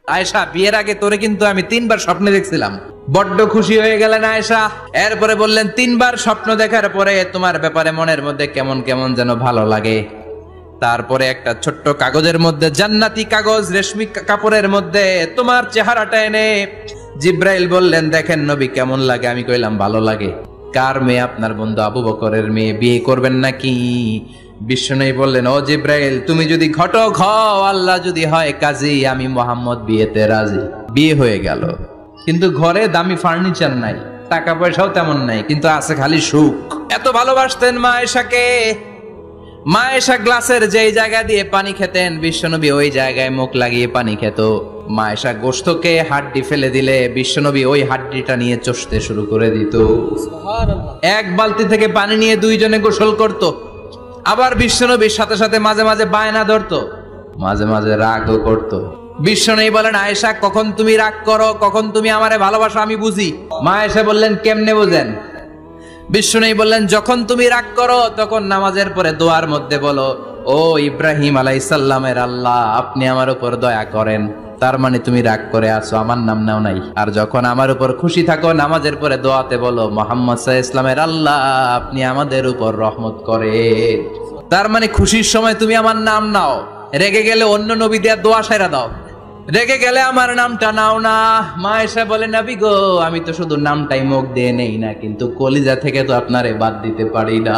আয়েশা, বিয়ের আগে তোরে কিন্তু আমি 3বার স্বপ্নে দেখছিলাম। বড্ড খুশি হয়ে গেলেন আয়েশা। এরপরে বললেন, 3বার স্বপ্ন দেখার পরে তোমার ব্যাপারে মনের মধ্যে কেমন কেমন যেন ভালো লাগে। তারপরে একটা ছোট্ট কাগজের মধ্যে, জান্নাতি কাগজ, রেশমি কাপড়ের মধ্যে তোমার চেহারাটা এনে জিব্রাইল বললেন, দেখেন নবী কেমন লাগে। আমি কইলাম, ভালো লাগে। কার মেয়ে? আপনার বন্ধু আবু বকরের মেয়ে। বিয়ে করবেন নাকি? বিশ্বনবী বললেন, ও জিব্রাইল, তুমি যদি ঘটক হও, আল্লাহ যদি হয় কাজী, আমি মুহাম্মদ বিয়েতে রাজি। বিয়ে হয়ে গেল, কিন্তু ঘরে দামি ফার্নিচার নাই, টাকা পয়সাও তেমন নাই, কিন্তু আছে খালি সুখ। এত ভালোবাসতেন মা আয়েশাকে। মা আয়েশা গ্লাসের যেই জায়গা দিয়ে পানি খেতেন, বিশ্বনবী ওই জায়গায় মুখ লাগিয়ে পানি খেত। মা আয়েশা গোশতকে হাড্ডি ফেলে দিলে বিশ্বনবী ওই হাড্ডিটা নিয়ে চষতে শুরু করে দিত। এক বালতি থেকে পানি নিয়ে দুইজনে গোসল করত। আবার বিশ্বনবীর সাথে সাথে মাঝে মাঝে বায়না ধরতো, মাঝে মাঝে রাগও করত। বিশ্বনবী বলেন, আয়েশা, কখন তুমি রাগ করো, কখন তুমি আমারে ভালোবাসো আমি বুঝি। মা আয়েশা বললেন, কেমনে বুঝেন? বিশ্বনবী বললেন, যখন তুমি রাগ করো তখন নামাজের পরে দোয়ার মধ্যে বলো, ও ইব্রাহিম আলাইহিস সালামের আল্লাহ, আপনি আমার উপর দয়া করেন। তার মানে তুমি রাগ করে আছো, আমার নাম নাও নাই। আর যখন আমার উপর খুশি থাকো, নামাজের পরে দোয়াতে বলো, মুহাম্মদ সাল্লাল্লাহু আলাইহি ওয়াসাল্লামের আল্লাহ, আপনি আমাদের উপর রহমত করেন। তার মানে খুশির সময় তুমি আমার নাম নাও, রেগে গেলে অন্য নবী দেয়া দোয়া সাইরা দাও, রেগে গেলে আমার নামটা নাও না। মা আয়েশা বলে, নবী গো, আমি তো শুধু নামটাই মুখ দিয়ে নেই না, কিন্তু কলিজা থেকে তো আপনারে বাদ দিতে পারি না।